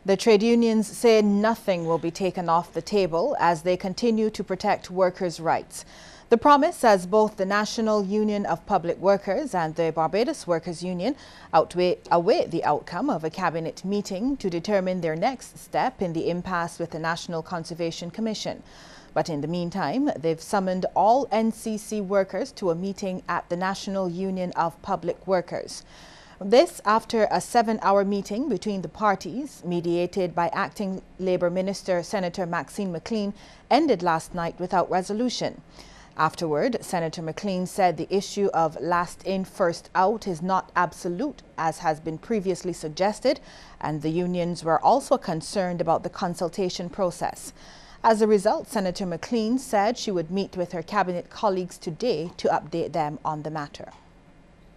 The trade unions say nothing will be taken off the table as they continue to protect workers' rights. The promise, as both the National Union of Public Workers and the Barbados Workers Union await the outcome of a cabinet meeting to determine their next step in the impasse with the National Conservation Commission. But in the meantime, they've summoned all NCC workers to a meeting at the National Union of Public Workers. This after a 7-hour meeting between the parties, mediated by Acting Labour Minister Senator Maxine McLean, ended last night without resolution. Afterward, Senator McLean said the issue of last in, first out is not absolute, as has been previously suggested, and the unions were also concerned about the consultation process. As a result, Senator McLean said she would meet with her cabinet colleagues today to update them on the matter.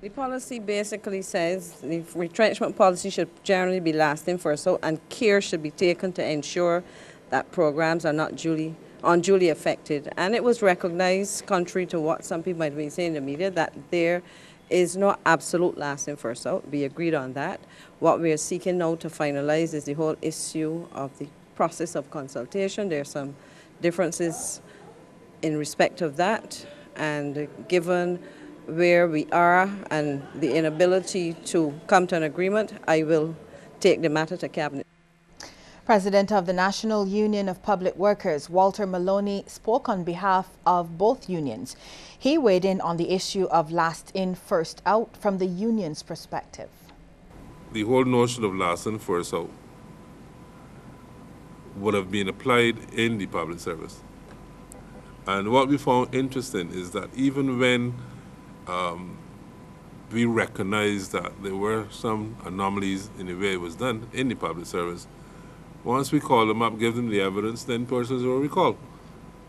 The policy basically says the retrenchment policy should generally be last in, first out, and care should be taken to ensure that programs are not unduly affected. And it was recognized, contrary to what some people might be saying in the media, that there is no absolute last in, first out. We agreed on that. What we are seeking now to finalize is the whole issue of the process of consultation. There are some differences in respect of that, and given where we are and the inability to come to an agreement, I will take the matter to Cabinet. President of the National Union of Public Workers, Walter Maloney, spoke on behalf of both unions. He weighed in on the issue of last in, first out from the union's perspective. The whole notion of last in, first out would have been applied in the public service. And what we found interesting is that even when we recognized that there were some anomalies in the way it was done in the public service, once we call them up, give them the evidence, then persons were recalled.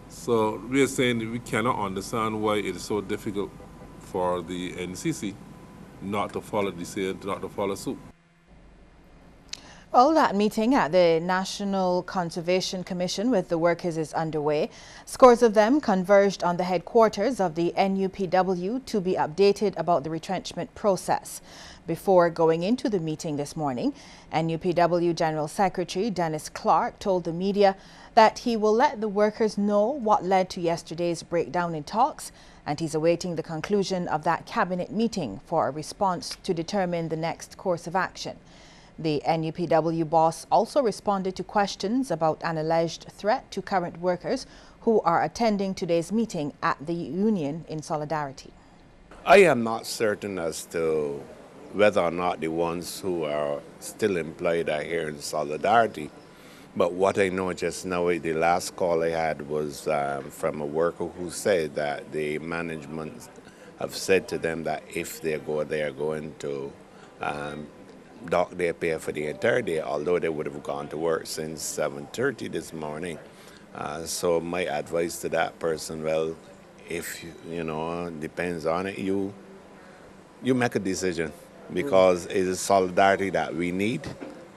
So we are saying that we cannot understand why it is so difficult for the NCC not to follow not to follow suit. Well, that meeting at the National Conservation Commission with the workers is underway. Scores of them converged on the headquarters of the NUPW to be updated about the retrenchment process. Before going into the meeting this morning, NUPW General Secretary Dennis Clark told the media that he will let the workers know what led to yesterday's breakdown in talks, and he's awaiting the conclusion of that cabinet meeting for a response to determine the next course of action. The NUPW boss also responded to questions about an alleged threat to current workers who are attending today's meeting at the union in solidarity. I am not certain as to whether or not the ones who are still employed are here in solidarity. But what I know just now, the last call I had was from a worker who said that the management have said to them that if they go, they are going to dock their pay for the entire day, although they would have gone to work since 7:30 this morning. So my advice to that person, well, if you know, depends on it, you make a decision, because it is solidarity that we need,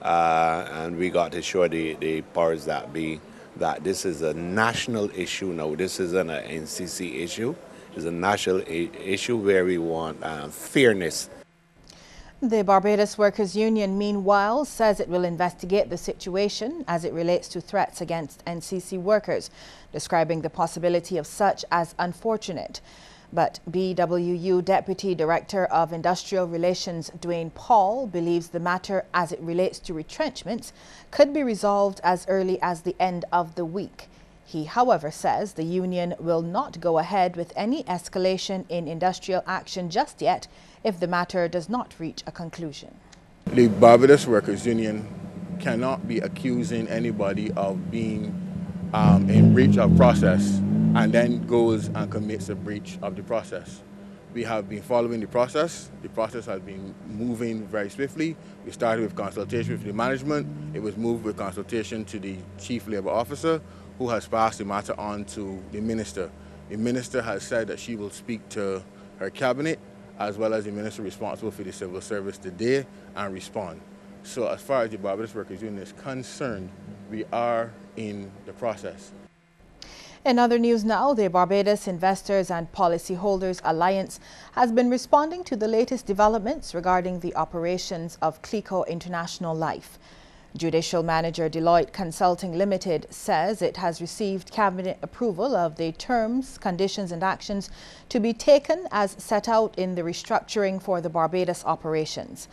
and we got to show the powers that be that this is a national issue now. This isn't an NCC issue. It's a national issue where we want fairness. The Barbados Workers Union, meanwhile, says it will investigate the situation as it relates to threats against NCC workers, describing the possibility of such as unfortunate. But BWU Deputy Director of Industrial Relations Dwayne Paul believes the matter as it relates to retrenchments could be resolved as early as the end of the week. He, however, says the union will not go ahead with any escalation in industrial action just yet if the matter does not reach a conclusion. The Barbados Workers Union cannot be accusing anybody of being in breach of process and then goes and commits a breach of the process. We have been following the process. The process has been moving very swiftly. We started with consultation with the management. It was moved with consultation to the Chief Labour Officer, who has passed the matter on to the Minister. The Minister has said that she will speak to her cabinet as well as the Minister responsible for the civil service today and respond. So as far as the Barbados Workers Union is concerned, we are in the process. In other news now, the Barbados Investors and Policyholders Alliance has been responding to the latest developments regarding the operations of Clico International Life. Judicial Manager Deloitte Consulting Limited says it has received Cabinet approval of the terms, conditions and actions to be taken as set out in the restructuring for the Barbados operations.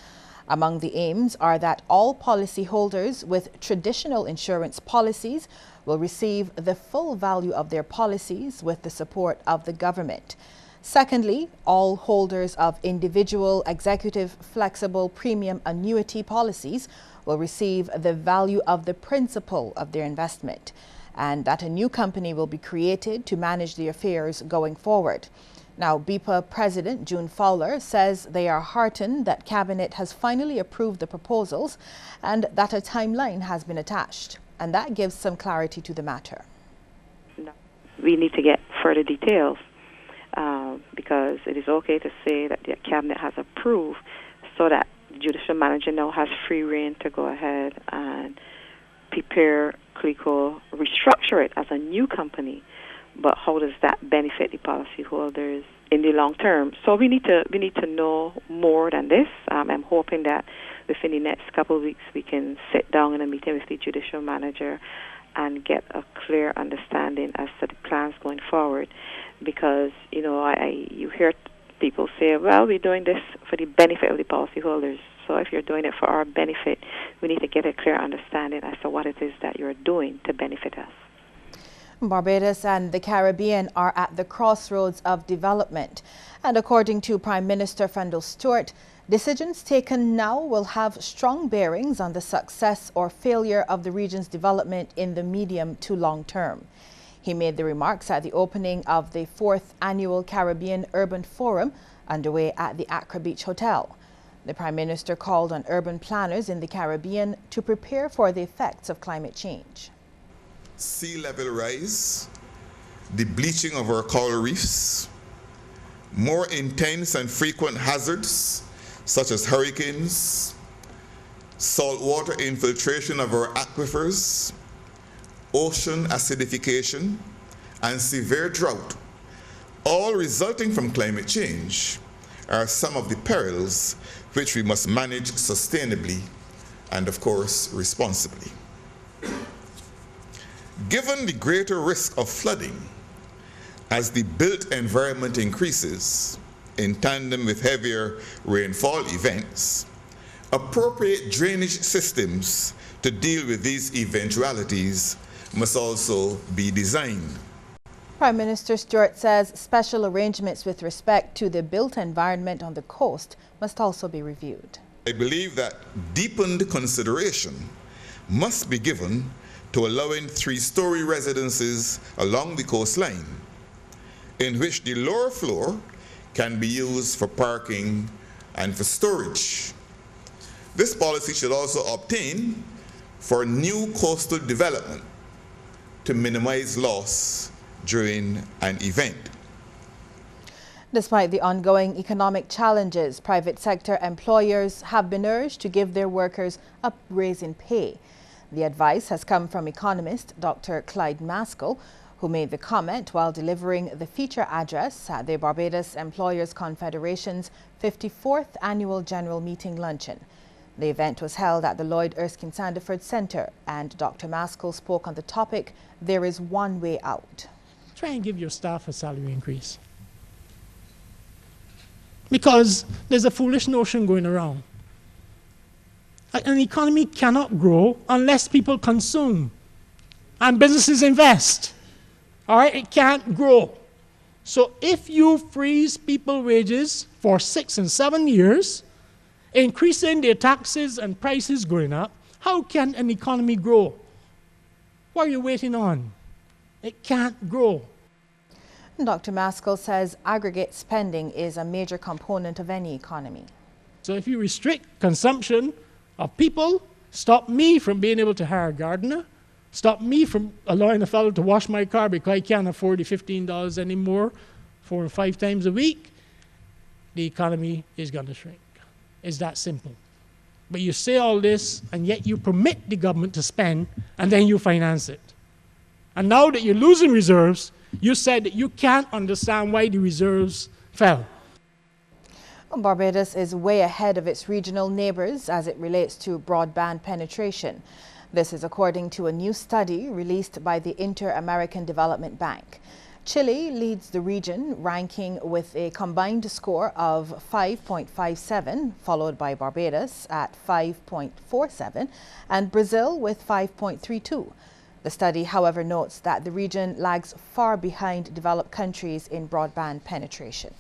Among the aims are that all policyholders with traditional insurance policies will receive the full value of their policies with the support of the government. Secondly, all holders of individual, executive, flexible premium annuity policies will receive the value of the principal of their investment, and that a new company will be created to manage the affairs going forward. Now, BIPA President June Fowler says they are heartened that Cabinet has finally approved the proposals and that a timeline has been attached, and that gives some clarity to the matter. We need to get further details because it is okay to say that the Cabinet has approved so that the Judicial Manager now has free rein to go ahead and prepare CLICO, restructure it as a new company. But how does that benefit the policyholders in the long term? So we need to know more than this. I'm hoping that within the next couple of weeks we can sit down in a meeting with the Judicial Manager and get a clear understanding as to the plans going forward. Because you hear people say, well, we're doing this for the benefit of the policyholders. So if you're doing it for our benefit, we need to get a clear understanding as to what it is that you're doing to benefit us. Barbados and the Caribbean are at the crossroads of development. And according to Prime Minister Fendel Stewart, decisions taken now will have strong bearings on the success or failure of the region's development in the medium to long term. He made the remarks at the opening of the 4th Annual Caribbean Urban Forum underway at the Accra Beach Hotel. The Prime Minister called on urban planners in the Caribbean to prepare for the effects of climate change. Sea level rise, the bleaching of our coral reefs, more intense and frequent hazards such as hurricanes, saltwater infiltration of our aquifers, ocean acidification, and severe drought, all resulting from climate change, are some of the perils which we must manage sustainably and, of course, responsibly. Given the greater risk of flooding as the built environment increases in tandem with heavier rainfall events, appropriate drainage systems to deal with these eventualities must also be designed. Prime Minister Stewart says special arrangements with respect to the built environment on the coast must also be reviewed. I believe that deepened consideration must be given to allowing 3-story residences along the coastline, in which the lower floor can be used for parking and for storage. This policy should also obtain for new coastal development to minimize loss during an event. Despite the ongoing economic challenges, private sector employers have been urged to give their workers a raise in pay. The advice has come from economist Dr. Clyde Maskell, who made the comment while delivering the feature address at the Barbados Employers Confederation's 54th Annual General Meeting Luncheon. The event was held at the Lloyd Erskine Sandiford Centre, and Dr. Maskell spoke on the topic, "There is one way out." Try and give your staff a salary increase. Because there's a foolish notion going around. An economy cannot grow unless people consume and businesses invest. All right, it can't grow. So if you freeze people's wages for 6 and 7 years, increasing their taxes and prices going up, how can an economy grow? What are you waiting on? It can't grow. Dr. Maskell says aggregate spending is a major component of any economy. So if you restrict consumption of people, stop me from being able to hire a gardener, stop me from allowing a fellow to wash my car because I can't afford the $15 anymore 4 or 5 times a week, the economy is going to shrink. It's that simple. But you say all this, and yet you permit the government to spend, and then you finance it. And now that you're losing reserves, you said that you can't understand why the reserves fell. Barbados is way ahead of its regional neighbors as it relates to broadband penetration. This is according to a new study released by the Inter-American Development Bank. Chile leads the region, ranking with a combined score of 5.57, followed by Barbados at 5.47, and Brazil with 5.32. The study, however, notes that the region lags far behind developed countries in broadband penetration.